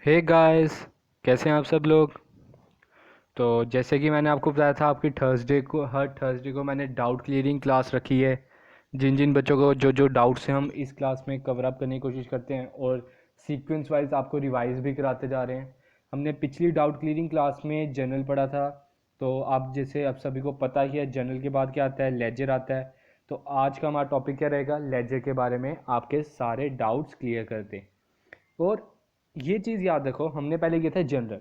Hey guys, कैसे हैं आप सब लोग। तो जैसे कि मैंने आपको बताया था, आपकी हर थर्सडे को मैंने डाउट क्लियरिंग क्लास रखी है। जिन जिन बच्चों को जो जो डाउट्स हैं हम इस क्लास में कवर अप करने की कोशिश करते हैं और सीक्वेंस वाइज आपको रिवाइज भी कराते जा रहे हैं। हमने पिछली डाउट क्लियरिंग क्लास में जनरल पढ़ा था। तो आप जैसे आप सभी को पता ही है, जनरल के बाद क्या आता है, लेजर आता है। तो आज का हमारा टॉपिक क्या रहेगा, लेजर के बारे में आपके सारे डाउट्स क्लियर करते हैं। और ये चीज़ याद रखो, हमने पहले किया था जनरल।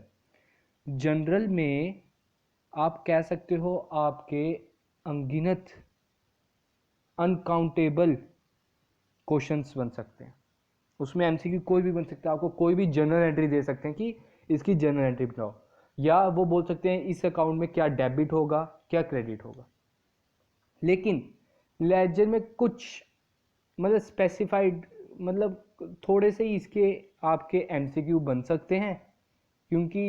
जनरल में आप कह सकते हो आपके अनगिनत, अनकाउंटेबल क्वेश्चंस बन सकते हैं। उसमें एमसीक्यू कोई भी बन सकता है। आपको कोई भी जर्नल एंट्री दे सकते हैं कि इसकी जर्नल एंट्री बताओ, या वो बोल सकते हैं इस अकाउंट में क्या डेबिट होगा क्या क्रेडिट होगा। लेकिन लेजर में कुछ मतलब स्पेसिफाइड, मतलब थोड़े से ही इसके आपके एमसीक्यू बन सकते हैं, क्योंकि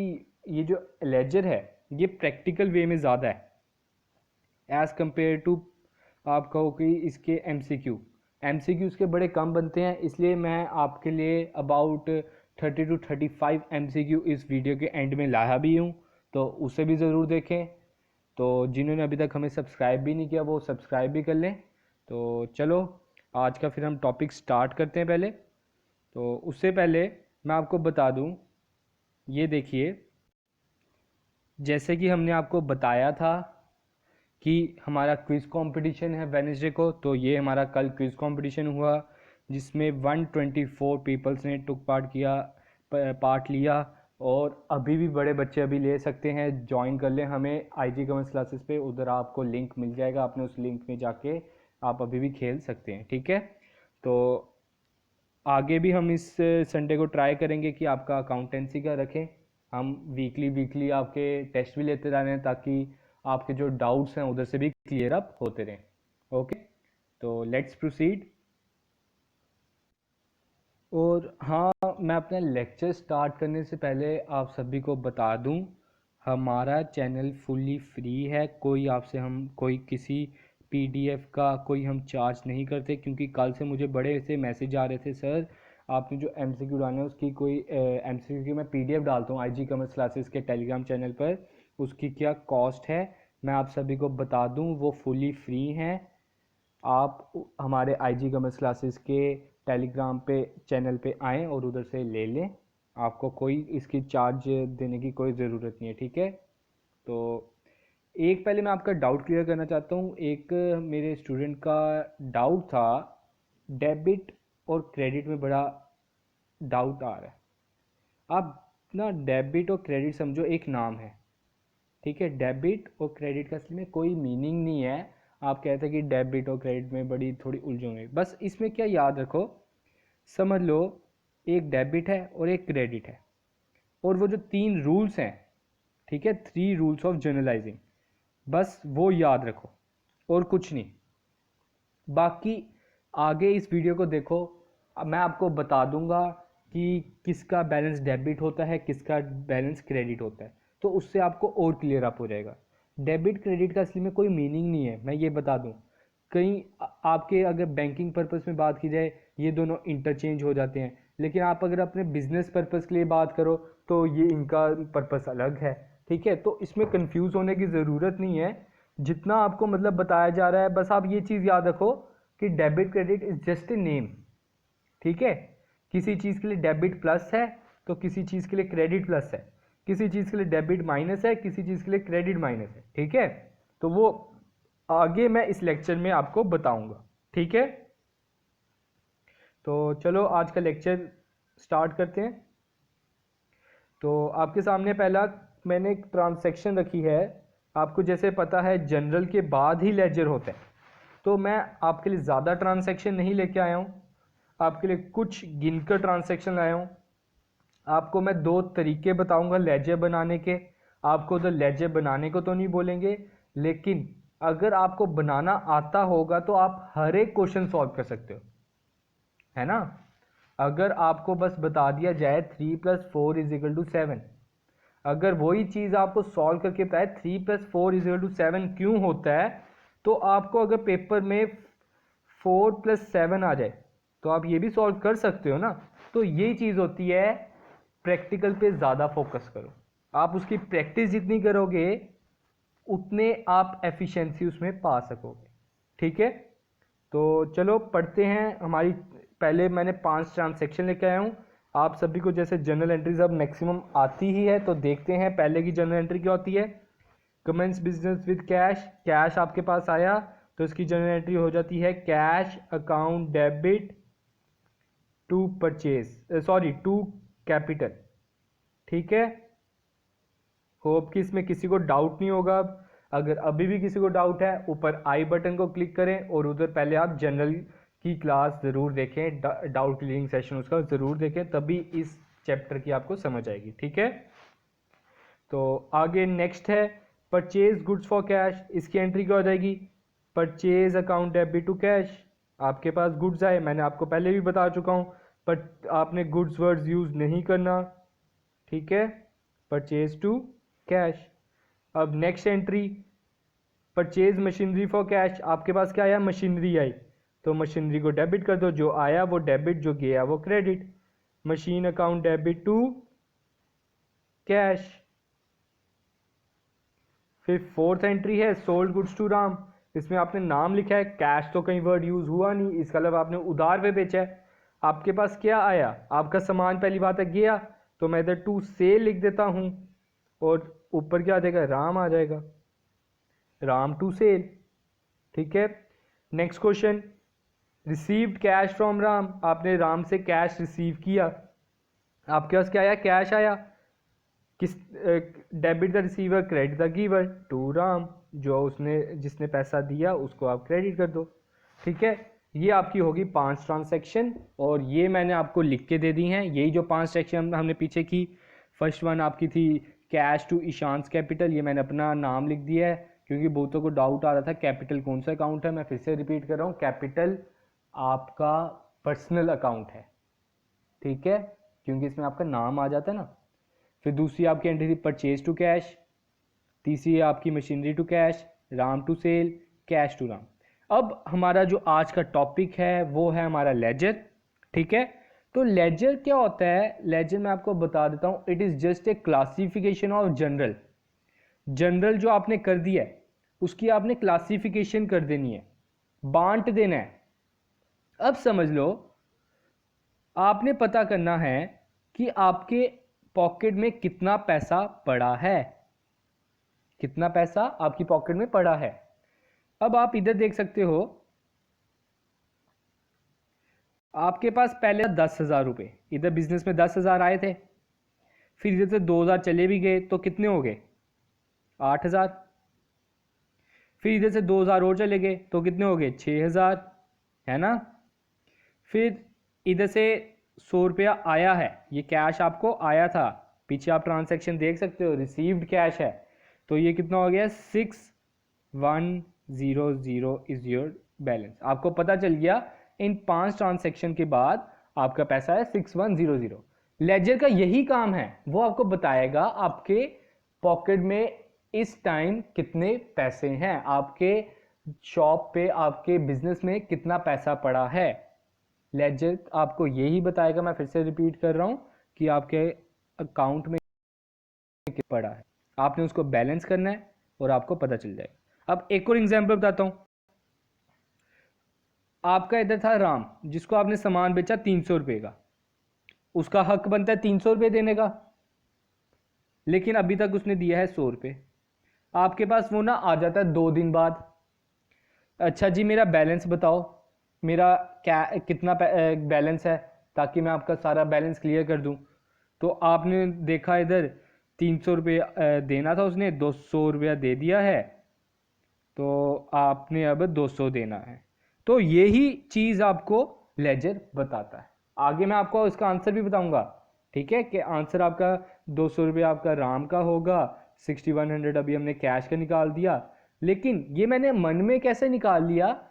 ये जो लेजर है ये प्रैक्टिकल वे में ज़्यादा है एज़ कम्पेयर टू आप कहो कि इसके एम सी क्यू उसके बड़े कम बनते हैं। इसलिए मैं आपके लिए अबाउट 30 to 35 MCQ इस वीडियो के एंड में लाया भी हूँ, तो उसे भी ज़रूर देखें। तो जिन्होंने अभी तक हमें सब्सक्राइब भी नहीं किया वो सब्सक्राइब भी कर लें। तो चलो आज का फिर हम टॉपिक स्टार्ट करते हैं। पहले तो उससे पहले मैं आपको बता दूं, ये देखिए, जैसे कि हमने आपको बताया था कि हमारा क्विज़ कंपटीशन है वेडनेसडे को। तो ये हमारा कल क्विज़ कंपटीशन हुआ जिसमें 124 पीपल्स ने पार्ट लिया। और अभी भी बड़े बच्चे अभी ले सकते हैं, ज्वाइन कर लें हमें आईजी कॉमर्स क्लासेस पे, उधर आपको लिंक मिल जाएगा। आपने उस लिंक में जाके आप अभी भी खेल सकते हैं, ठीक है। तो आगे भी हम इस संडे को ट्राई करेंगे कि आपका अकाउंटेंसी का रखें। हम वीकली वीकली आपके टेस्ट भी लेते जा रहे हैं ताकि आपके जो डाउट्स हैं उधर से भी क्लियर अप होते रहें। ओके, तो लेट्स प्रोसीड। और हाँ, मैं अपना लेक्चर स्टार्ट करने से पहले आप सभी को बता दूं, हमारा चैनल फुल्ली फ्री है। कोई किसी पीडीएफ का कोई हम चार्ज नहीं करते, क्योंकि कल से मुझे बड़े ऐसे मैसेज आ रहे थे, सर आपने जो एमसीक्यू डाले हैं उसकी कोई एमसीक्यू की मैं पीडीएफ डालता हूँ आईजी कॉमर्स क्लासेस के टेलीग्राम चैनल पर, उसकी क्या कॉस्ट है। मैं आप सभी को बता दूं वो फुली फ्री हैं। आप हमारे आईजी कॉमर्स क्लासेस के टेलीग्राम पे चैनल पे आएँ और उधर से ले लें। आपको कोई इसकी चार्ज देने की कोई ज़रूरत नहीं है, ठीक है। तो एक पहले मैं आपका डाउट क्लियर करना चाहता हूँ। एक मेरे स्टूडेंट का डाउट था, डेबिट और क्रेडिट में बड़ा डाउट आ रहा है। आप ना डेबिट और क्रेडिट समझो एक नाम है, ठीक है। डेबिट और क्रेडिट का असली में कोई मीनिंग नहीं है। आप कहते हैं कि डेबिट और क्रेडिट में बड़ी थोड़ी उलझन है, बस इसमें क्या याद रखो, समझ लो एक डेबिट है और एक क्रेडिट है, और वो जो 3 रूल्स हैं, ठीक है, 3 रूल्स ऑफ जर्नलाइजिंग, बस वो याद रखो और कुछ नहीं। बाकी आगे इस वीडियो को देखो, अब मैं आपको बता दूंगा कि किसका बैलेंस डेबिट होता है किसका बैलेंस क्रेडिट होता है, तो उससे आपको और क्लियर अप हो जाएगा। डेबिट क्रेडिट का असली में कोई मीनिंग नहीं है, मैं ये बता दूं। कहीं आपके अगर बैंकिंग पर्पस में बात की जाए ये दोनों इंटरचेंज हो जाते हैं, लेकिन आप अगर अपने बिजनेस पर्पस के लिए बात करो तो ये इनका पर्पस अलग है, ठीक है। तो इसमें कंफ्यूज होने की ज़रूरत नहीं है। जितना आपको मतलब बताया जा रहा है, बस आप ये चीज़ याद रखो कि debit credit is just a name, ठीक है। किसी चीज़ के लिए डेबिट प्लस है तो किसी चीज़ के लिए क्रेडिट प्लस है, किसी चीज़ के लिए डेबिट माइनस है, किसी चीज़ के लिए क्रेडिट माइनस है, ठीक है। तो वो आगे मैं इस लेक्चर में आपको बताऊंगा, ठीक है। तो चलो आज का लेक्चर स्टार्ट करते हैं। तो आपके सामने पहला मैंने एक ट्रांसैक्शन रखी है। आपको जैसे पता है जनरल के बाद ही लेजर होता है, तो मैं आपके लिए ज़्यादा ट्रांसैक्शन नहीं लेके आया हूँ, आपके लिए कुछ गिनकर ट्रांसैक्शन लाया हूँ। आपको मैं 2 तरीके बताऊंगा लेजर बनाने के। आपको तो लेजर बनाने को तो नहीं बोलेंगे, लेकिन अगर आपको बनाना आता होगा तो आप हर एक क्वेश्चन सॉल्व कर सकते हो, है ना। अगर आपको बस बता दिया जाए 3+4=7, अगर वही चीज़ आपको सॉल्व करके बताए 3+4=7 क्यों होता है, तो आपको अगर पेपर में 4+7 आ जाए तो आप ये भी सॉल्व कर सकते हो ना। तो यही चीज़ होती है प्रैक्टिकल पे ज़्यादा फोकस करो। आप उसकी प्रैक्टिस जितनी करोगे उतने आप एफिशिएंसी उसमें पा सकोगे। ठीक है, तो चलो पढ़ते हैं। हमारी पहले मैंने 5 ट्रांसैक्शन लेके आया हूँ। आप सभी को जैसे जर्नल एंट्रीज अब मैक्सिमम आती ही है, तो देखते हैं पहले की जर्नल एंट्री क्या होती है। Commence business with cash, cash आपके पास आया तो इसकी जर्नल एंट्री हो जाती है cash account debit to purchase, sorry to capital. ठीक है, होप कि इसमें किसी को डाउट नहीं होगा। अगर अभी भी किसी को डाउट है, ऊपर आई बटन को क्लिक करें और उधर पहले आप जनरल की क्लास ज़रूर देखें, डाउट क्लियरिंग सेशन उसका ज़रूर देखें, तभी इस चैप्टर की आपको समझ आएगी। ठीक है, तो आगे नेक्स्ट है परचेज गुड्स फॉर कैश। इसकी एंट्री क्या हो जाएगी, purchase account debit to cash. आपके पास गुड्स आए, मैंने आपको पहले भी बता चुका हूँ, पर आपने गुड्स वर्ड्स यूज़ नहीं करना। ठीक है, परचेज टू कैश। अब next entry purchase machinery for cash. आपके पास क्या आया, मशीनरी आई, तो मशीनरी को डेबिट कर दो, जो आया वो डेबिट, जो गया वो credit. Machine account debit to cash. फिर फोर्थ एंट्री है सोल्ड गुड्स टू राम। इसमें आपने नाम लिखा है, कैश तो कहीं वर्ड यूज हुआ नहीं, इसका मतलब आपने उधार पे बेचा है। आपके पास क्या आया, आपका सामान पहली बात है गया, तो मैं इधर टू सेल लिख देता हूं और ऊपर क्या आ जाएगा, राम आ जाएगा, राम टू सेल। ठीक है, next question received cash from Ram. आपने राम से कैश रिसीव किया, आपके पास क्या आया, कैश आया। किस debit the receiver credit the giver to Ram, जो उसने जिसने पैसा दिया उसको आप क्रेडिट कर दो। ठीक है, ये आपकी होगी 5 ट्रांसैक्शन और ये मैंने आपको लिख के दे दी हैं। यही जो 5 सेक्शन हमने पीछे की, फर्स्ट वन आपकी थी कैश टू ईशांस कैपिटल, ये मैंने अपना नाम लिख दिया है क्योंकि बहुतों को डाउट आ रहा था कैपिटल कौन सा अकाउंट है। मैं फिर से रिपीट कर रहा हूँ, कैपिटल आपका पर्सनल अकाउंट है। ठीक है, क्योंकि इसमें आपका नाम आ जाता है ना। फिर दूसरी आपकी एंट्री थी परचेज टू कैश, तीसरी आपकी machinery to cash, Ram to sale, cash to Ram. अब हमारा जो आज का टॉपिक है वो है हमारा लेजर। ठीक है, तो लेजर क्या होता है, लेजर मैं आपको बता देता हूं, it is just a classification of general. General जो आपने कर दिया है उसकी आपने क्लासिफिकेशन कर देनी है, बांट देना है। अब समझ लो, आपने पता करना है कि आपके पॉकेट में कितना पैसा पड़ा है, कितना पैसा आपकी पॉकेट में पड़ा है। अब आप इधर देख सकते हो, आपके पास पहले 10,000 रुपये, इधर बिजनेस में 10,000 आए थे, फिर इधर से 2,000 चले भी गए तो कितने हो गए, 8,000। फिर इधर से 2,000 और चले गए तो कितने हो गए, 6,000, है ना। फिर इधर से 100 रुपया आया है, ये कैश आपको आया था, पीछे आप ट्रांसैक्शन देख सकते हो, रिसीव्ड कैश है, तो ये कितना हो गया, 6100 इज योर बैलेंस। आपको पता चल गया इन 5 ट्रांसैक्शन के बाद आपका पैसा है 6100। लेजर का यही काम है, वो आपको बताएगा आपके पॉकेट में इस टाइम कितने पैसे हैं, आपके शॉप पे आपके बिजनेस में कितना पैसा पड़ा है। लेजर आपको यही बताएगा, मैं फिर से रिपीट कर रहा हूं, कि आपके अकाउंट में कितना पड़ा है, आपने उसको बैलेंस करना है और आपको पता चल जाएगा। अब एक और एग्जांपल बताता हूं, आपका इधर था राम, जिसको आपने सामान बेचा 300 रुपये का, उसका हक बनता है 300 रुपये देने का, लेकिन अभी तक उसने दिया है 100 रुपये। आपके पास वो ना आ जाता है 2 दिन बाद, अच्छा जी मेरा बैलेंस बताओ, मेरा क्या कितना बैलेंस है, ताकि मैं आपका सारा बैलेंस क्लियर कर दूं। तो आपने देखा इधर 300 रुपये देना था उसने, 200 रुपया दे दिया है, तो आपने अब 200 देना है। तो यही चीज़ आपको लेजर बताता है। आगे मैं आपको इसका आंसर भी बताऊंगा, ठीक है, कि आंसर आपका 200 रुपया आपका राम का होगा, 6100 अभी हमने कैश का निकाल दिया। लेकिन ये मैंने मन में कैसे निकाल लिया,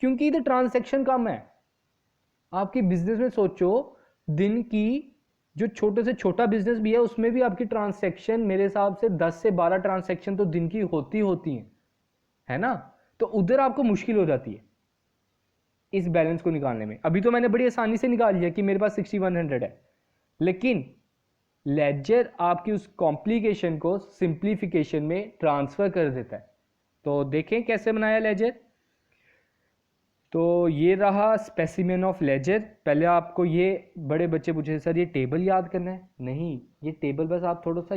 क्योंकि इधर ट्रांसैक्शन कम है। आपकी बिजनेस में सोचो, दिन की जो छोटे से छोटा बिजनेस भी है उसमें भी आपकी ट्रांसैक्शन मेरे हिसाब से 10 से 12 ट्रांसैक्शन तो दिन की होती हैं, है ना। तो उधर आपको मुश्किल हो जाती है इस बैलेंस को निकालने में। अभी तो मैंने बड़ी आसानी से निकाल लिया कि मेरे पास 6100 है, लेकिन लेजर आपकी उस कॉम्प्लिकेशन को सिंप्लीफिकेशन में ट्रांसफ़र कर देता है। तो देखें कैसे बनाया लेजर। तो ये रहा स्पेसिमेन ऑफ लेजर। पहले आपको ये बड़े बच्चे पूछे सर ये टेबल याद करना है, नहीं, ये टेबल बस आप थोड़ा सा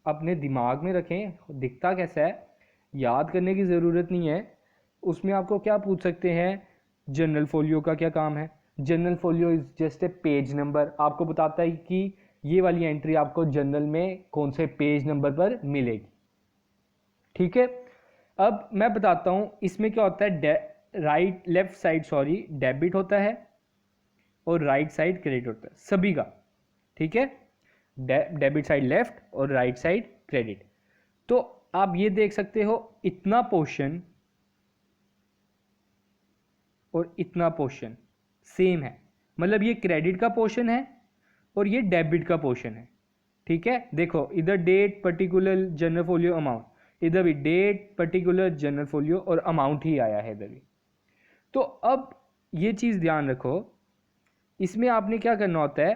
अपने दिमाग में रखें, दिखता कैसा है, याद करने की ज़रूरत नहीं है। उसमें आपको क्या पूछ सकते हैं, जनरल फोलियो का क्या काम है। General folio is just a page number, आपको बताता है कि ये वाली एंट्री आपको जनरल में कौन से पेज नंबर पर मिलेगी। ठीक है, अब मैं बताता हूँ इसमें क्या होता है। Right left side sorry debit होता है और राइट साइड क्रेडिट होता है सभी का। ठीक है, डेबिट साइड लेफ्ट और राइट साइड क्रेडिट। तो आप ये देख सकते हो इतना पोर्शन और इतना पोर्शन सेम है, मतलब ये क्रेडिट का पोर्शन है और ये डेबिट का पोर्शन है। ठीक है, देखो इधर date particular journal folio amount, इधर भी डेट पर्टिकुलर जनरल फोलियो और अमाउंट ही आया है इधर भी। तो अब ये चीज़ ध्यान रखो, इसमें आपने क्या करना होता है,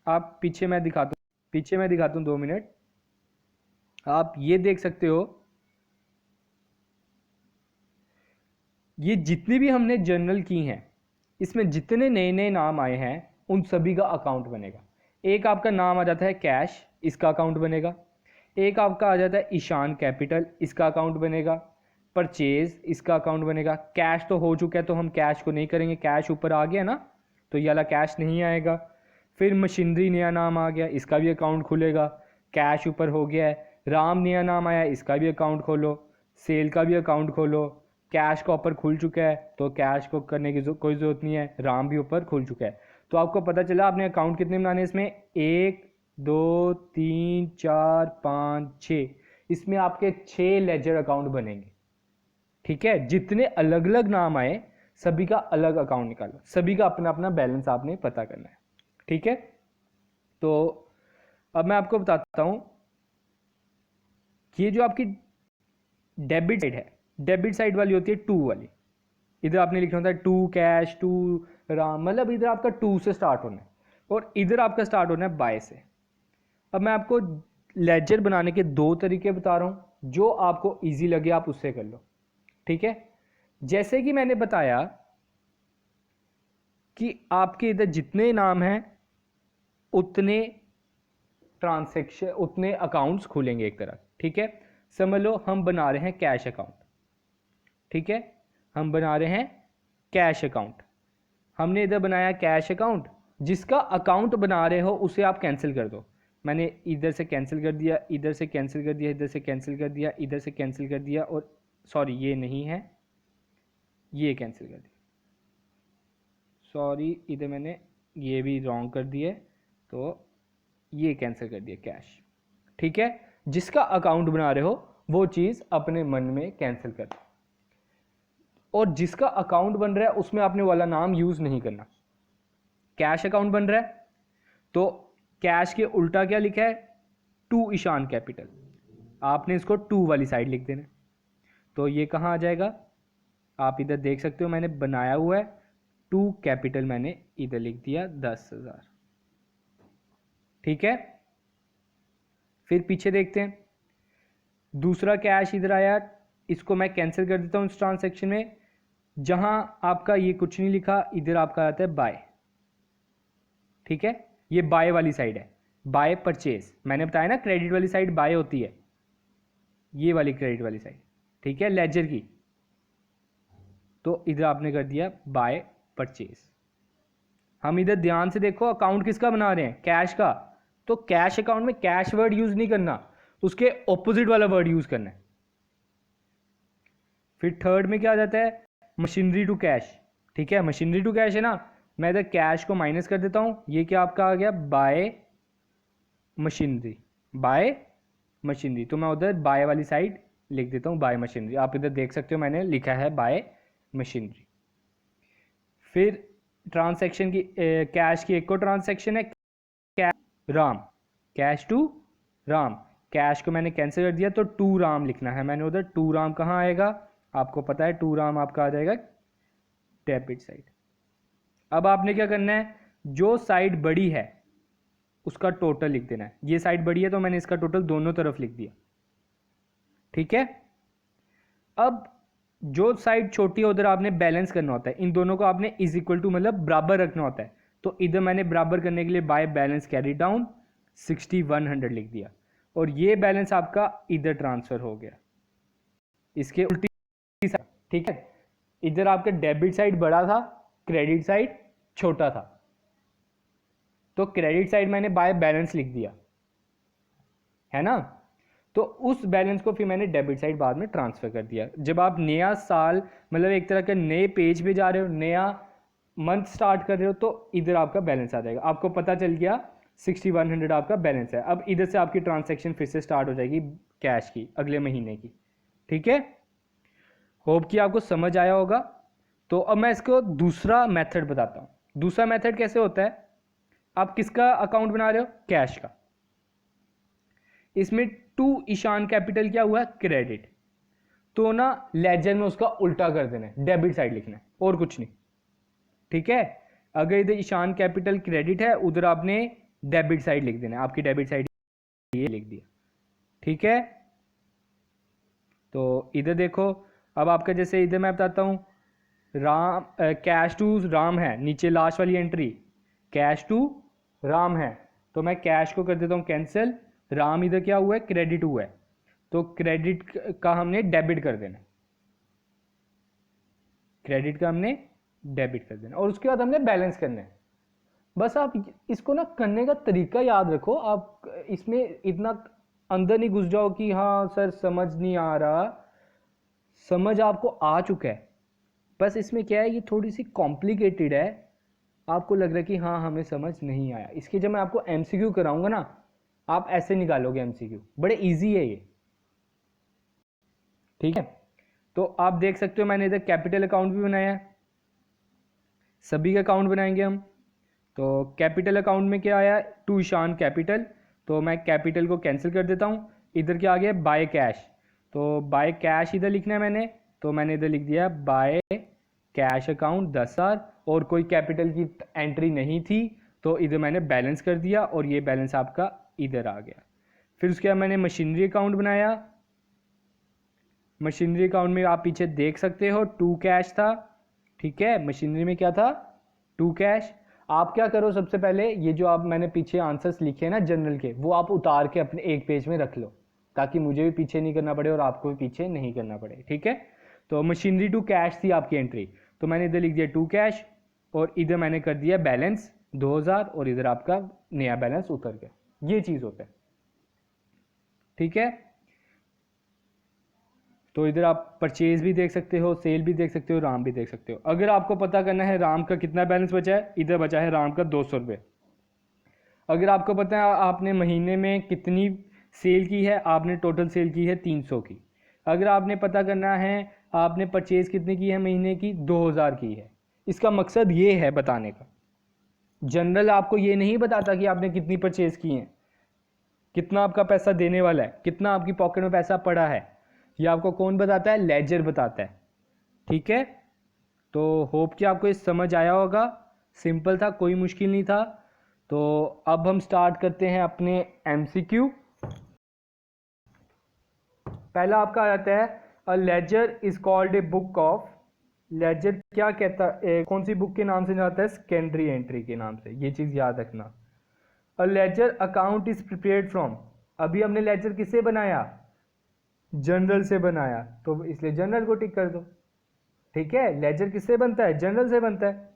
आप पीछे मैं दिखाता हूँ 2 मिनट। आप ये देख सकते हो ये जितनी भी हमने जर्नल की हैं इसमें जितने नए नए नाम आए हैं उन सभी का अकाउंट बनेगा। एक आपका नाम आ जाता है कैश, इसका अकाउंट बनेगा। एक आपका आ जाता है ईशान कैपिटल, इसका अकाउंट बनेगा। परचेज, इसका अकाउंट बनेगा। कैश तो हो चुका है तो हम कैश को नहीं करेंगे, कैश ऊपर आ गया ना, तो ये वाला कैश नहीं आएगा। फिर मशीनरी नया नाम आ गया, इसका भी अकाउंट खुलेगा, कैश ऊपर हो गया है। राम नया नाम आया, इसका भी अकाउंट खोलो। सेल का भी अकाउंट खोलो। कैश का ऊपर खुल चुका है तो कैश को करने की कोई ज़रूरत नहीं है, राम भी ऊपर खुल चुका है। तो आपको पता चला आपने अकाउंट कितने बनाने हैं इसमें, 1 2 3 4 5 6, इसमें आपके 6 लेजर अकाउंट बनेंगे। ठीक है, जितने अलग अलग नाम आए सभी का अलग अकाउंट निकालो, सभी का अपना अपना बैलेंस आपने पता करना है। ठीक है, तो अब मैं आपको बताता हूं कि ये जो आपकी डेबिट साइड है, डेबिट साइड वाली होती है 2 वाली। इधर आपने लिखना होता है 2 कैश 2 राम, मतलब इधर आपका 2 से स्टार्ट होना है और इधर आपका स्टार्ट होना है बाय से। अब मैं आपको लेजर बनाने के 2 तरीके बता रहा हूं, जो आपको इजी लगे आप उससे कर लो। ठीक है, जैसे कि मैंने बताया कि आपके इधर जितने नाम हैं उतने ट्रांसैक्शन, उतने अकाउंट्स खुलेंगे एक तरह। ठीक है, समझ लो हम बना रहे हैं कैश अकाउंट। ठीक है, हम बना रहे हैं कैश अकाउंट। हमने इधर बनाया कैश अकाउंट, जिसका अकाउंट बना रहे हो उसे आप कैंसिल कर दो। मैंने इधर से कैंसिल कर दिया, इधर से कैंसिल कर दिया, इधर से कैंसिल कर दिया, इधर से कैंसिल कर दिया, और सॉरी ये नहीं है, ये कैंसिल कर दिया, सॉरी इधर मैंने ये भी रॉन्ग कर दिए, तो ये कैंसिल कर दिया कैश। ठीक है, जिसका अकाउंट बना रहे हो वो चीज़ अपने मन में कैंसिल कर दो, और जिसका अकाउंट बन रहा है उसमें आपने वाला नाम यूज़ नहीं करना। कैश अकाउंट बन रहा है तो कैश के उल्टा क्या लिखा है, 2 ईशान कैपिटल, आपने इसको 2 वाली साइड लिख देना। तो ये कहाँ आ जाएगा, आप इधर देख सकते हो मैंने बनाया हुआ है 2 कैपिटल, मैंने इधर लिख दिया 10,000। ठीक है, फिर पीछे देखते हैं, दूसरा कैश इधर आया, इसको मैं कैंसिल कर देता हूँ इस ट्रांसैक्शन में। जहां आपका ये कुछ नहीं लिखा, इधर आपका आता है बाय। ठीक है, ये बाय वाली साइड है, बाय परचेज, मैंने बताया ना क्रेडिट वाली साइड बाय होती है, ये वाली क्रेडिट वाली साइड। ठीक है, लेजर की। तो इधर आपने कर दिया बाय परचेज। हम इधर ध्यान से देखो अकाउंट किसका बना रहे हैं, कैश का। तो कैश अकाउंट में कैश वर्ड यूज नहीं करना, उसके ऑपोजिट वाला वर्ड यूज करना है। फिर थर्ड में क्या आ जाता है, मशीनरी टू कैश। ठीक है, मशीनरी टू कैश है ना, मैं इधर कैश को माइनस कर देता हूं, ये क्या आपका आ गया बाय मशीनरी, बाय मशीनरी। तो मैं उधर बाय वाली साइड लिख देता हूं बाय मशीनरी, आप इधर देख सकते हो मैंने लिखा है बाय मशीनरी। फिर ट्रांसैक्शन की कैश की एक और ट्रांसैक्शन है Ram, cash to Ram, cash को मैंने कैंसिल कर दिया तो 2 राम लिखना है मैंने उधर। 2 राम कहाँ आएगा, आपको पता है 2 राम आपका आ जाएगा डेबिट साइड। अब आपने क्या करना है, जो साइड बड़ी है उसका टोटल लिख देना है। ये साइड बड़ी है तो मैंने इसका टोटल दोनों तरफ लिख दिया, ठीक है। अब जो साइड छोटी है उधर आपने बैलेंस करना होता है, इन दोनों को आपने इज इक्वल टू मतलब बराबर रखना होता है। तो इधर मैंने बराबर करने के लिए बाय बैलेंस कैरी डाउन 6100 लिख दिया, और ये बैलेंस आपका इधर ट्रांसफर हो गया इसके उल्टी साइड, ठीक है। इधर आपका डेबिट साइड बड़ा था, क्रेडिट साइड छोटा था, तो क्रेडिट साइड मैंने बाय बैलेंस लिख दिया, है ना। तो उस बैलेंस को फिर मैंने डेबिट साइड बाद में ट्रांसफर कर दिया। जब आप नया साल मतलब एक तरह के नए पेज पे जा रहे हो, नया मंथ स्टार्ट कर रहे हो, तो इधर आपका बैलेंस आ जाएगा, आपको पता चल गया 6100 आपका बैलेंस है। अब इधर से आपकी ट्रांसैक्शन फिर से स्टार्ट हो जाएगी कैश की अगले महीने की, ठीक है। होप कि आपको समझ आया होगा। तो अब मैं इसको दूसरा मेथड बताता हूँ। दूसरा मेथड कैसे होता है, आप किसका अकाउंट बना रहे हो, कैश का। इसमें टू ईशान कैपिटल क्या हुआ, क्रेडिट, तो ना लेजर में उसका उल्टा कर देना है, डेबिट साइड लिखना है और कुछ नहीं, ठीक है। अगर इधर ईशान कैपिटल क्रेडिट है, उधर आपने डेबिट साइड लिख देना है, आपकी डेबिट साइड ये लिख दिया, ठीक है। तो इधर देखो, अब आपका जैसे इधर मैं बताता हूँ, राम कैश टू राम है, नीचे लास्ट वाली एंट्री कैश टू राम है, तो मैं कैश को कर देता हूँ कैंसिल, राम इधर क्या हुआ है, क्रेडिट हुआ है, तो क्रेडिट का हमने डेबिट कर देना, क्रेडिट का हमने डेबिट कर देना, और उसके बाद हमने बैलेंस करना है। बस आप इसको ना करने का तरीका याद रखो, आप इसमें इतना अंदर नहीं घुस जाओ कि हाँ सर समझ नहीं आ रहा, समझ आपको आ चुका है। बस इसमें क्या है, ये थोड़ी सी कॉम्प्लिकेटेड है, आपको लग रहा है कि हाँ हमें समझ नहीं आया। इसके जब मैं आपको एमसीक्यू कराऊंगा ना, आप ऐसे निकालोगे एमसीक्यू, बड़े इजी है ये, ठीक है। तो आप देख सकते हो मैंने इधर कैपिटल अकाउंट भी बनाया है, सभी का अकाउंट बनाएंगे हम। तो कैपिटल अकाउंट में क्या आया, टू ईशान कैपिटल, तो मैं कैपिटल को कैंसिल कर देता हूँ। इधर क्या आ गया, बाय कैश, तो बाय कैश इधर लिखना है मैंने, तो मैंने इधर लिख दिया बाय कैश अकाउंट 10,000, और कोई कैपिटल की एंट्री नहीं थी, तो इधर मैंने बैलेंस कर दिया, और ये बैलेंस आपका इधर आ गया। फिर उसके बाद मैंने मशीनरी अकाउंट बनाया, मशीनरी अकाउंट में आप पीछे देख सकते हो टू कैश था, ठीक है। मशीनरी में क्या था, टू कैश। आप क्या करो, सबसे पहले ये जो आप मैंने पीछे आंसर्स लिखे हैं ना जनरल के, वो आप उतार के अपने एक पेज में रख लो, ताकि मुझे भी पीछे नहीं करना पड़े और आपको भी पीछे नहीं करना पड़े, ठीक है। तो मशीनरी टू कैश थी आपकी एंट्री, तो मैंने इधर लिख दिया टू कैश, और इधर मैंने कर दिया बैलेंस 2000, और इधर आपका नया बैलेंस उतर गया। ये चीज़ होता है, ठीक है। तो इधर आप परचेज भी देख सकते हो, सेल भी देख सकते हो, राम भी देख सकते हो। अगर आपको पता करना है राम का कितना बैलेंस बचा है, इधर बचा है राम का 200 रुपये। अगर आपको पता है आपने महीने में कितनी सेल की है, आपने टोटल सेल की है 300 की। अगर आपने पता करना है आपने परचेज कितनी की है महीने की, 2000 की है। इसका मकसद ये है बताने का, जनरल आपको ये नहीं बताता कि आपने कितनी परचेज की है, कितना आपका पैसा देने वाला है, कितना आपकी पॉकेट में पैसा पड़ा है, ये आपको कौन बताता है, लेजर बताता है, ठीक है। तो होप कि आपको ये समझ आया होगा, सिंपल था, कोई मुश्किल नहीं था। तो अब हम स्टार्ट करते हैं अपने एमसीक्यू। पहला आपका आ जाता है, a ledger is called a book of, ledger क्या कहता है, कौन सी बुक के नाम से जाता है, सेकेंडरी एंट्री के नाम से, ये चीज़ याद रखना। A ledger account is prepared from, अभी हमने लेजर किससे बनाया, जनरल से बनाया, तो इसलिए जनरल को टिक कर दो, ठीक है। लेजर किससे बनता है, जनरल से बनता है।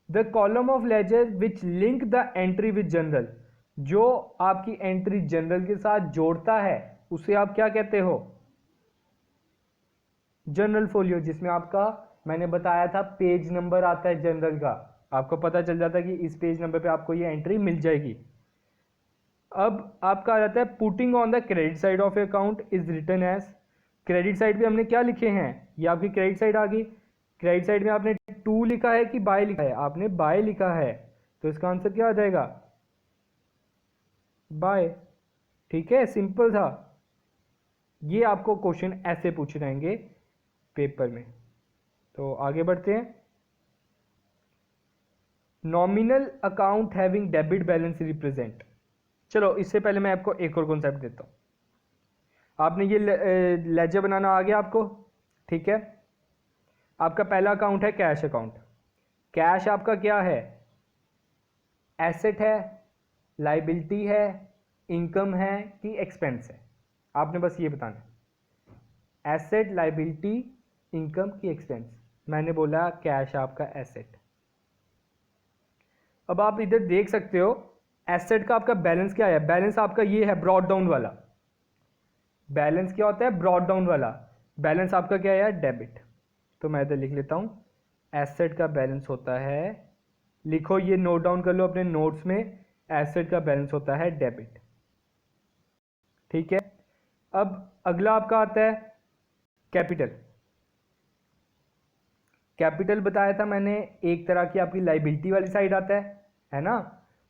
The column of ledger which link the entry with journal, जो आपकी एंट्री जनरल के साथ जोड़ता है उसे आप क्या कहते हो, जनरल फोलियो, जिसमें आपका मैंने बताया था पेज नंबर आता है जनरल का, आपको पता चल जाता है कि इस पेज नंबर पे आपको ये एंट्री मिल जाएगी। अब आपका आ जाता है putting on the credit side of account is written as, credit side पे हमने क्या लिखे हैं, ये आपकी क्रेडिट साइड आ गई। क्रेडिट साइड में आपने टू लिखा है कि बाय लिखा है, आपने बाय लिखा है, तो इसका आंसर क्या आ जाएगा, बाय, ठीक है, सिंपल था। ये आपको क्वेश्चन ऐसे पूछ रहेंगे पेपर में। तो आगे बढ़ते हैं। Nominal account having debit balance represent, चलो इससे पहले मैं आपको एक और कॉन्सेप्ट देता हूँ। आपने ये लेजर बनाना आ गया आपको, ठीक है। आपका पहला अकाउंट है कैश अकाउंट। कैश आपका क्या है? एसेट है, लाइबिलिटी है, इनकम है कि एक्सपेंस है? आपने बस ये बताना है, एसेट, लाइबिलिटी, इनकम की एक्सपेंस। मैंने बोला कैश आपका एसेट। अब आप इधर देख सकते हो एसेट का आपका बैलेंस क्या है। बैलेंस आपका ये है ब्रॉड डाउन वाला। बैलेंस क्या होता है? ब्रॉड डाउन वाला। बैलेंस आपका क्या है? डेबिट। तो मैं इधर लिख लेता हूं, एसेट का बैलेंस होता है, लिखो ये नोट डाउन कर लो अपने नोट्स में, एसेट का बैलेंस होता है डेबिट, ठीक है। अब अगला आपका आता है कैपिटल। कैपिटल बताया था मैंने, एक तरह की आपकी लाइबिलिटी वाली साइड आता है ना।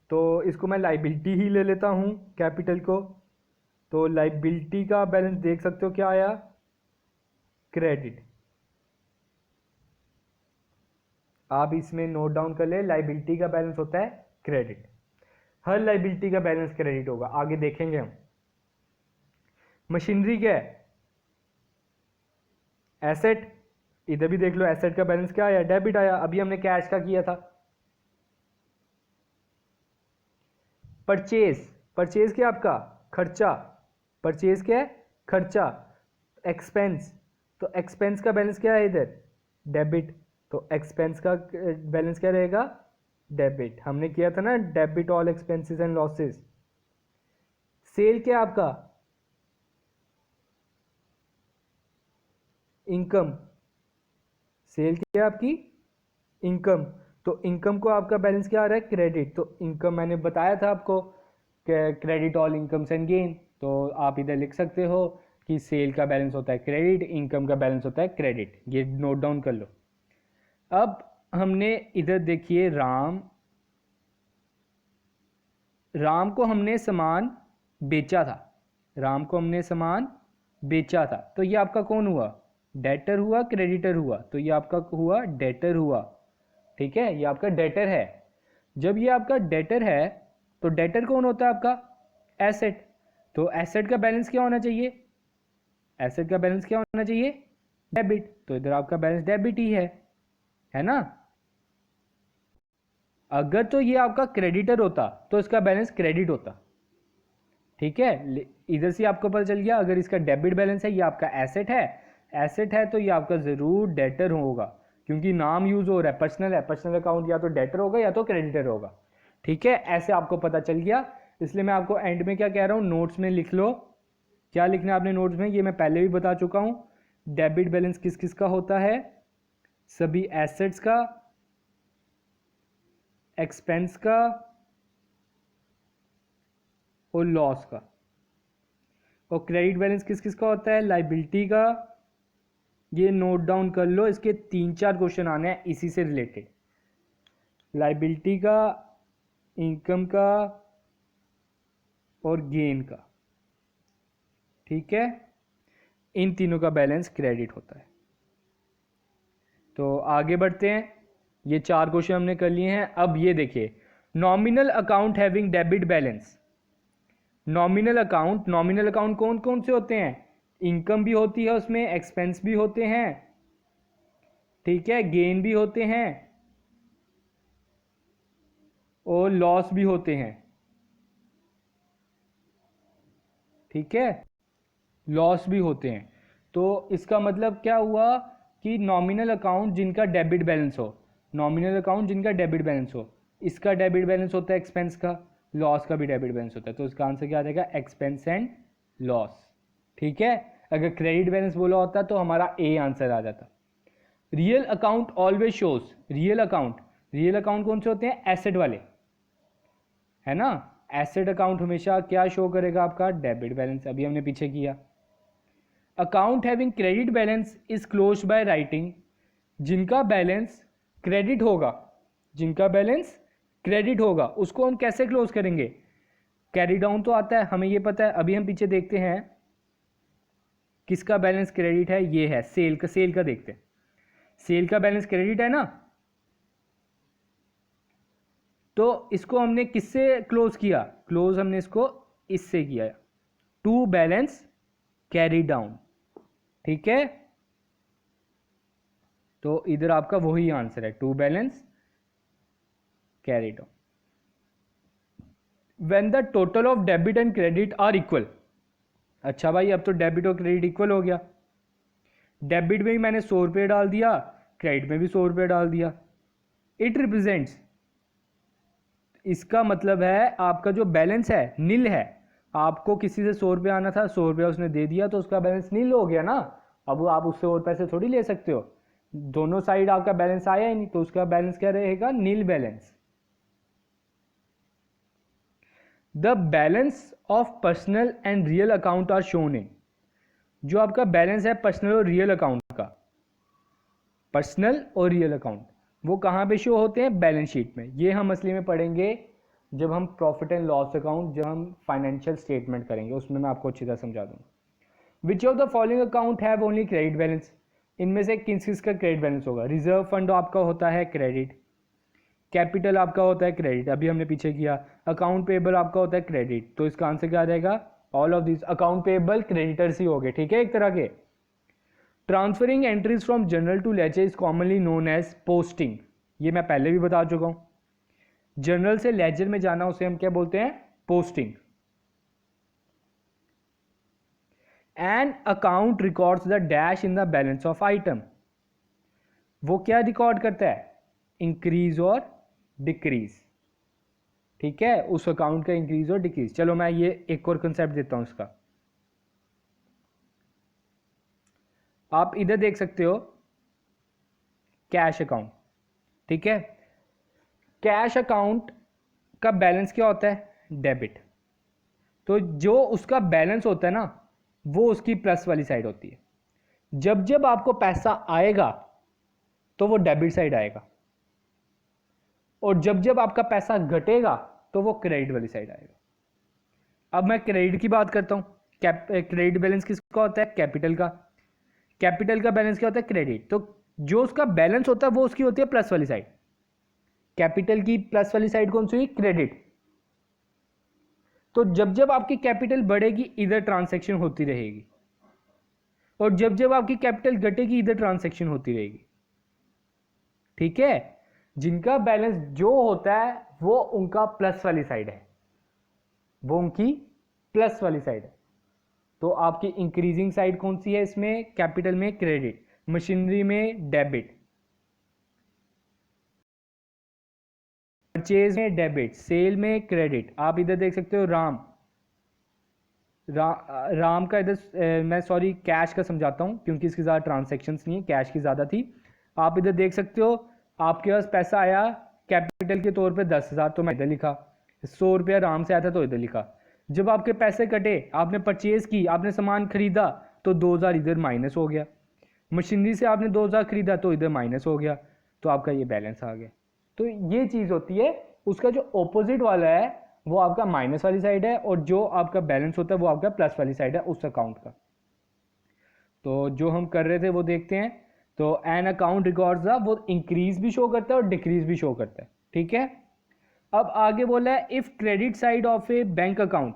तो इसको मैं लाइबिलिटी ही ले लेता हूं कैपिटल को। तो लाइबिलिटी का बैलेंस देख सकते हो क्या आया? क्रेडिट। आप इसमें नोट डाउन कर ले, लाइबिलिटी का बैलेंस होता है क्रेडिट। हर लाइबिलिटी का बैलेंस क्रेडिट होगा, आगे देखेंगे हम। मशीनरी क्या है? एसेट। इधर भी देख लो एसेट का बैलेंस क्या आया? डेबिट आया। अभी हमने कैश का किया था। परचेज। परचेज क्या आपका? खर्चा। परचेज क्या है? खर्चा। एक्सपेंस। तो एक्सपेंस का बैलेंस क्या है इधर? डेबिट। तो एक्सपेंस का बैलेंस क्या रहेगा? डेबिट। हमने किया था ना, debit all expenses and losses. Sale क्या आपका? इनकम। सेल क्या है आपकी? इनकम। तो इनकम को आपका बैलेंस क्या आ रहा है? क्रेडिट। तो इनकम मैंने बताया था आपको, credit all incomes and gain. तो आप इधर लिख सकते हो कि सेल का बैलेंस होता है क्रेडिट, इनकम का बैलेंस होता है क्रेडिट। ये नोट डाउन कर लो। अब हमने इधर देखिए राम को हमने सामान बेचा था। राम को हमने सामान बेचा था, तो ये आपका कौन हुआ? डेटर हुआ, क्रेडिटर हुआ? तो ये आपका हुआ डेटर हुआ, ठीक है। ये आपका डेटर है। जब ये आपका डेटर है तो डेटर कौन होता है आपका? एसेट। तो एसेट का बैलेंस क्या होना चाहिए? एसेट का बैलेंस क्या होना चाहिए? डेबिट। तो इधर आपका बैलेंस डेबिट ही है ना। अगर तो ये आपका क्रेडिटर होता तो इसका बैलेंस क्रेडिट होता, ठीक है। इधर से आपको पता चल गया, अगर इसका डेबिट बैलेंस है, ये आपका एसेट है। एसेट है तो ये आपका ज़रूर डेटर होगा, क्योंकि नाम यूज़ हो रहा है, पर्सनल है। पर्सनल अकाउंट या तो डेटर होगा या तो क्रेडिटर होगा, ठीक है। ऐसे आपको पता चल गया। इसलिए मैं आपको एंड में क्या कह रहा हूँ, नोट्स में लिख लो। क्या लिखना है आपने नोट्स में? ये मैं पहले भी बता चुका हूँ। डेबिट बैलेंस किस किस का होता है? सभी एसेट्स का, एक्सपेंस का और लॉस का। और क्रेडिट बैलेंस किस किस का होता है? लाइबिलिटी का। ये नोट डाउन कर लो, इसके 3-4 क्वेश्चन आने हैं इसी से रिलेटेड। लाइबिलिटी का, इनकम का और गेन का, ठीक है। इन तीनों का बैलेंस क्रेडिट होता है। तो आगे बढ़ते हैं। ये 4 क्वेश्चन हमने कर लिए हैं। अब ये देखिए, nominal account having debit balance. Nominal account कौन कौन से होते हैं? इनकम भी होती है उसमें, एक्सपेंस भी होते हैं, ठीक है, गेन भी होते हैं और लॉस भी होते हैं, ठीक है। लॉस भी होते हैं। तो इसका मतलब क्या हुआ कि नॉमिनल अकाउंट जिनका डेबिट बैलेंस हो, नॉमिनल अकाउंट जिनका डेबिट बैलेंस हो, इसका डेबिट बैलेंस होता है एक्सपेंस का, लॉस का भी डेबिट बैलेंस होता है। तो इसका आंसर क्या आ जाएगा? एक्सपेंस एंड लॉस, ठीक है। अगर क्रेडिट बैलेंस बोला होता तो हमारा ए आंसर आ जाता। Real account always shows, real account कौन से होते हैं? एसेट वाले, है ना। एसेट अकाउंट हमेशा क्या शो करेगा? आपका डेबिट बैलेंस। अभी हमने पीछे किया। Account having credit balance is close by writing. जिनका बैलेंस क्रेडिट होगा, जिनका बैलेंस क्रेडिट होगा, उसको हम कैसे क्लोज करेंगे? कैरी डाउन तो आता है, हमें ये पता है। अभी हम पीछे देखते हैं किसका बैलेंस क्रेडिट है। ये है सेल का देखते हैं। सेल का बैलेंस क्रेडिट है ना। तो इसको हमने किससे क्लोज किया, क्लोज हमने इसको इससे किया, टू बैलेंस कैरी डाउन, ठीक है। तो इधर आपका वही आंसर है, to balance carry down. When the total of debit and credit are equal. अच्छा भाई, अब तो डेबिट और क्रेडिट इक्वल हो गया। डेबिट में भी मैंने 100 रुपये डाल दिया, क्रेडिट में भी 100 रुपये डाल दिया। इट रिप्रेजेंट्स, इसका मतलब है आपका जो बैलेंस है नील है। आपको किसी से 100 रुपये आना था, 100 रुपया उसने दे दिया, तो उसका बैलेंस नील हो गया ना। अब आप उससे और पैसे थोड़ी ले सकते हो, दोनों साइड आपका बैलेंस आया ही नहीं, तो उसका बैलेंस क्या रहेगा, nil balance. The balance of personal and real account are shown in. जो आपका बैलेंस है पर्सनल और रियल अकाउंट का, पर्सनल और रियल अकाउंट, वो कहाँ पे शो होते हैं, बैलेंस शीट में। ये हम असली में पढ़ेंगे जब हम प्रॉफिट एंड लॉस अकाउंट, जब हम फाइनेंशियल स्टेटमेंट करेंगे, उसमें मैं आपको अच्छी तरह समझा दूंगा। विच of the following account have only credit balance. इनमें से किस किस का क्रेडिट बैलेंस होगा। रिजर्व फंड आपका होता है क्रेडिट, कैपिटल आपका होता है क्रेडिट, अभी हमने पीछे किया। अकाउंट पेबल आपका होता है क्रेडिट, तो इसका आंसर क्या आ जाएगा, all of this. Account payable creditors ही हो गए, ठीक है, एक तरह के। Transferring entries from journal to ledger is commonly known as posting. ये मैं पहले भी बता चुका हूं, जर्नल से लेजर में जाना उसे हम क्या बोलते हैं, posting. An account records the dash in the balance of item. वो क्या रिकॉर्ड करता है, इंक्रीज और डिक्रीज, ठीक है, उस अकाउंट का इंक्रीज और डिक्रीज। चलो मैं ये एक और कंसेप्ट देता हूं इसका। आप इधर देख सकते हो कैश अकाउंट, ठीक है। कैश अकाउंट का बैलेंस क्या होता है, डेबिट। तो जो उसका बैलेंस होता है ना, वो उसकी प्लस वाली साइड होती है। जब जब आपको पैसा आएगा तो वो डेबिट साइड आएगा, और जब जब आपका पैसा घटेगा तो वो क्रेडिट वाली साइड आएगा। अब मैं क्रेडिट की बात करता हूं। क्रेडिट बैलेंस किसका होता है, कैपिटल का। कैपिटल का बैलेंस क्या होता है, क्रेडिट। तो जो उसका बैलेंस होता है वो उसकी होती है प्लस वाली साइड। कैपिटल की प्लस वाली साइड कौन सी हुई, क्रेडिट। तो जब जब आपकी कैपिटल बढ़ेगी इधर ट्रांसैक्शन होती रहेगी, और जब जब आपकी कैपिटल घटेगी इधर ट्रांसैक्शन होती रहेगी, ठीक है। जिनका बैलेंस जो होता है वो उनका प्लस वाली साइड है, वो उनकी प्लस वाली साइड है। तो आपकी इंक्रीजिंग साइड कौन सी है इसमें, कैपिटल में क्रेडिट, मशीनरी में डेबिट, परचेज में डेबिट, सेल में क्रेडिट। आप इधर देख सकते हो राम का इधर मैं सॉरी कैश का समझाता हूं क्योंकि इसकी ज़्यादा ट्रांजैक्शंस नहीं है, कैश की ज़्यादा थी। आप इधर देख सकते हो आपके पास पैसा आया कैपिटल के तौर पे 10,000, तो मैं इधर लिखा। 100 रुपया राम से आया था तो इधर लिखा। जब आपके पैसे कटे, आपने परचेज की, आपने सामान खरीदा, तो 2,000 इधर माइनस हो गया। मशीनरी से आपने 2,000 खरीदा तो इधर माइनस हो गया, तो आपका ये बैलेंस आ गया। तो ये चीज़ होती है। उसका जो ऑपोजिट वाला है वो आपका माइनस वाली साइड है, और जो आपका बैलेंस होता है वो आपका प्लस वाली साइड है उस अकाउंट का। तो जो हम कर रहे थे वो देखते हैं। तो एन अकाउंट रिकॉर्ड्स द, वो इंक्रीज भी शो करता है और डिक्रीज भी शो करता है, ठीक है। अब आगे बोला है if credit side of A bank account,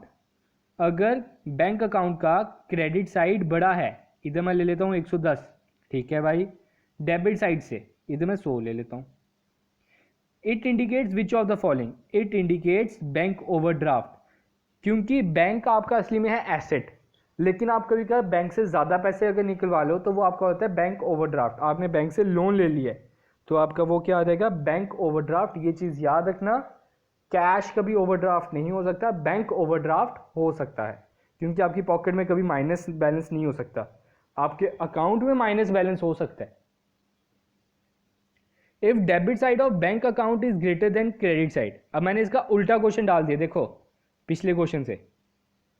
अगर बैंक अकाउंट का क्रेडिट साइड बड़ा है, इधर मैं ले लेता हूँ 110, ठीक है भाई। डेबिट साइड से इधर मैं 100 ले लेता हूँ। It indicates which of the following, it indicates bank overdraft. क्योंकि बैंक आपका असली में है एसेट, लेकिन आप कभी कभी बैंक से ज़्यादा पैसे अगर निकलवा लो तो वो आपका होता है बैंक ओवरड्राफ्ट। आपने बैंक से लोन ले लिया है तो आपका वो क्या आ जाएगा, बैंक ओवरड्राफ्ट। ये चीज़ याद रखना, कैश कभी ओवरड्राफ्ट नहीं हो सकता, बैंक ओवरड्राफ्ट हो सकता है, क्योंकि आपकी पॉकेट में कभी माइनस बैलेंस नहीं हो सकता, आपके अकाउंट में माइनस बैलेंस हो सकता है। If debit side of bank account is greater than credit side. अब मैंने इसका उल्टा क्वेश्चन डाल दिया, देखो पिछले क्वेश्चन से।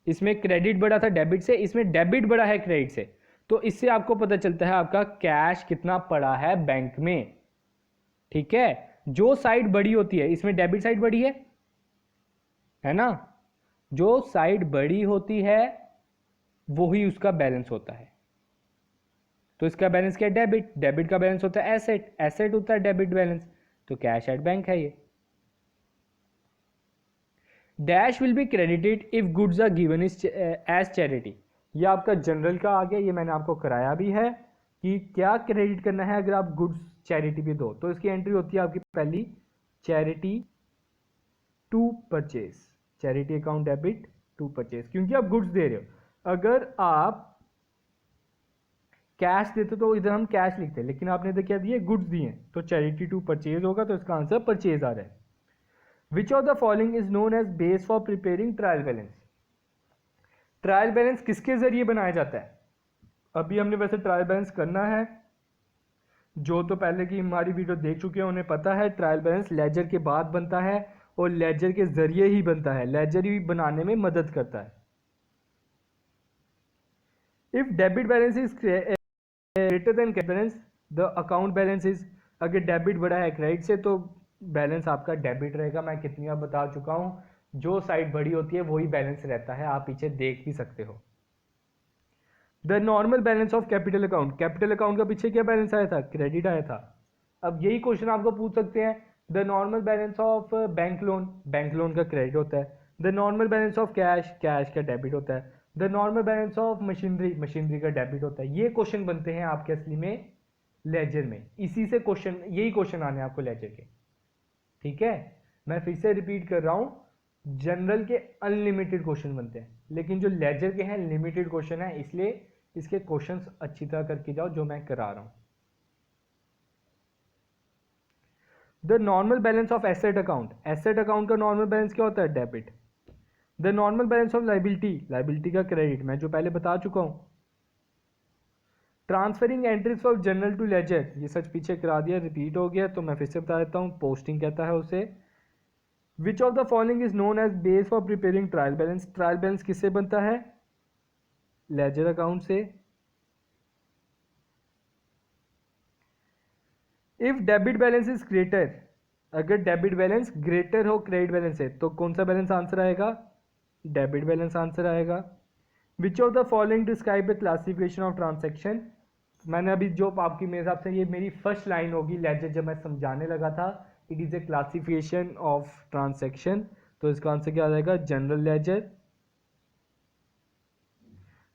इसमें क्रेडिट बढ़ा था डेबिट से, इसमें डेबिट बढ़ा है क्रेडिट से। तो इससे आपको पता चलता है आपका कैश कितना पड़ा है बैंक में, ठीक है। जो साइड बड़ी होती है, इसमें डेबिट साइड बड़ी है ना। जो साइड बड़ी होती है वो ही उसका बैलेंस होता है। तो इसका बैलेंस क्या है, डेबिट। डेबिट का बैलेंस होता है एसेट, एसेट होता है डेबिट बैलेंस, तो कैश एट बैंक है ये। Dash will be credited if goods are given is as charity. ये आपका जनरल का आ गया, ये मैंने आपको कराया भी है कि क्या क्रेडिट करना है अगर आप गुड्स चैरिटी पे दो। तो इसकी एंट्री होती है आपकी पहली, charity to purchase, charity account debit to purchase, क्योंकि आप गुड्स दे रहे हो। अगर आप कैश देते तो इधर हम कैश लिखते हैं, लेकिन आपने इधर क्या दिए, गुड्स दिए, तो चैरिटी टू परचेज होगा, तो इसका आंसर परचेज आ रहा है। Which of the following is known as base for preparing trial balance. Trial balance किसके जरिए बनाया जाता है? अभी हमने वैसे ट्रायल बैलेंस करना है, जो तो पहले की हमारी वीडियो देख चुके हैं उन्हें पता है, ट्रायल बैलेंस लेजर के बाद बनता है और लेजर के जरिए ही बनता है, लेजर ही बनाने में मदद करता है। If debit balance is greater than credit balance the account balance is, अगर डेबिट बड़ा है क्रेडिट से तो बैलेंस आपका डेबिट रहेगा। मैं कितनी बार बता चुका हूं, जो साइड बड़ी होती है वही बैलेंस रहता है, आप पीछे देख भी सकते हो। The normal balance of capital account, capital account का पीछे क्या बैलेंस आया था, क्रेडिट आया था। अब यही क्वेश्चन आपको पूछ सकते हैं, the normal balance of bank loan, bank loan का क्रेडिट होता है। The normal balance of cash, cash का डेबिट होता है। The normal balance of machinery, machinery का डेबिट होता है। ये क्वेश्चन बनते हैं आपके असली में लेजर में, इसी से क्वेश्चन, यही क्वेश्चन आने हैं आपको लेजर के। ठीक है, मैं फिर से रिपीट कर रहा हूं, जनरल के अनलिमिटेड क्वेश्चन बनते हैं, लेकिन जो लेजर के हैं लिमिटेड क्वेश्चन है, इसलिए इसके क्वेश्चंस अच्छी तरह करके जाओ जो मैं करा रहा हूं। The normal balance of asset account, asset account का नॉर्मल बैलेंस क्या होता है, debit. The normal balance of liability, liability का क्रेडिट, मैं जो पहले बता चुका हूं। Transferring entries from journal to ledger, ये सच पीछे करा दिया, रिपीट हो गया तो मैं फिर से बता देता हूं, पोस्टिंग कहता है उसे। Which of the following is known as base for preparing trial balance, trial balance किससे बनता है, लेजर अकाउंट से। If debit balance is greater, अगर डेबिट बैलेंस ग्रेटर हो क्रेडिट बैलेंस से, तो कौन सा बैलेंस आंसर आएगा, डेबिट बैलेंस आंसर आएगा। Which of the following describe the classification of transaction, मैंने अभी जो आपकी मेरे हिसाब से ये मेरी फर्स्ट लाइन होगी लेजर, जब मैं समझाने लगा था, it is a classification of transaction, तो इसका आंसर क्या आ जाएगा, general ledger.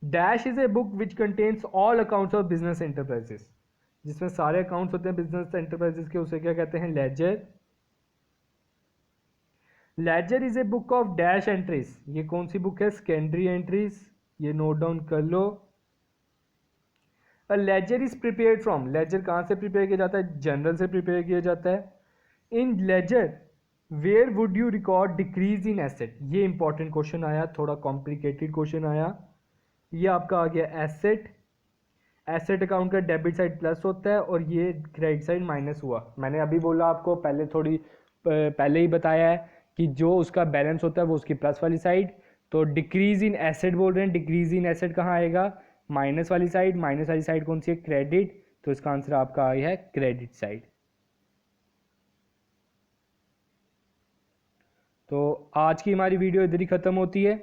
Dash is a book which contains all accounts of business enterprises, जिसमें सारे अकाउंट्स होते हैं बिजनेस एंटरप्राइजेस के, उसे क्या कहते हैं, ledger. Ledger is a book of dash entries, ये कौन सी बुक है, सेकेंडरी एंट्रीज, ये नोट डाउन कर लो। A ledger is prepared from, ledger कहां से प्रिपेयर किया जाता है, जनरल से प्रिपेयर किया जाता है। In ledger where would you record decrease in asset, ये इंपॉर्टेंट क्वेश्चन आया, थोड़ा कॉम्प्लिकेटेड क्वेश्चन आया। ये आपका आ गया एसेट, एसेट अकाउंट का डेबिट साइड प्लस होता है और ये क्रेडिट साइड माइनस हुआ। मैंने अभी बोला आपको, पहले थोड़ी पहले ही बताया है कि जो उसका बैलेंस होता है वो उसकी प्लस वाली साइड, तो डिक्रीज इन एसेट बोल रहे हैं, डिक्रीज इन एसेट कहाँ आएगा, माइनस वाली साइड, माइनस वाली साइड कौन सी है, क्रेडिट, तो इसका आंसर आपका आया है क्रेडिट साइड। तो आज की हमारी वीडियो इधर ही ख़त्म होती है।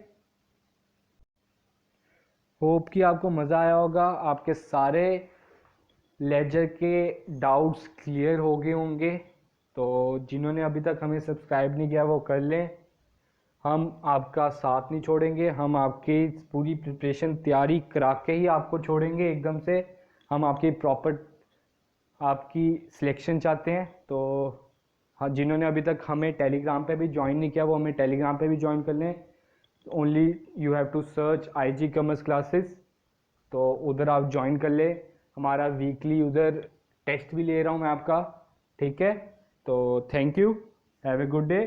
होप कि आपको मज़ा आया होगा, आपके सारे लेजर के डाउट्स क्लियर हो गए होंगे। तो जिन्होंने अभी तक हमें सब्सक्राइब नहीं किया वो कर लें, हम आपका साथ नहीं छोड़ेंगे, हम आपकी पूरी प्रिपरेशन तैयारी करा के ही आपको छोड़ेंगे एकदम से। हम आपकी प्रॉपर आपकी सिलेक्शन चाहते हैं। तो हाँ, जिन्होंने अभी तक हमें टेलीग्राम पे भी ज्वाइन नहीं किया वो हमें टेलीग्राम पे भी ज्वाइन कर लें। Only you have to search IG commerce classes, तो उधर आप ज्वाइन कर ले। हमारा वीकली उधर टेस्ट भी ले रहा हूँ मैं आपका, ठीक है। तो thank you, have a good day.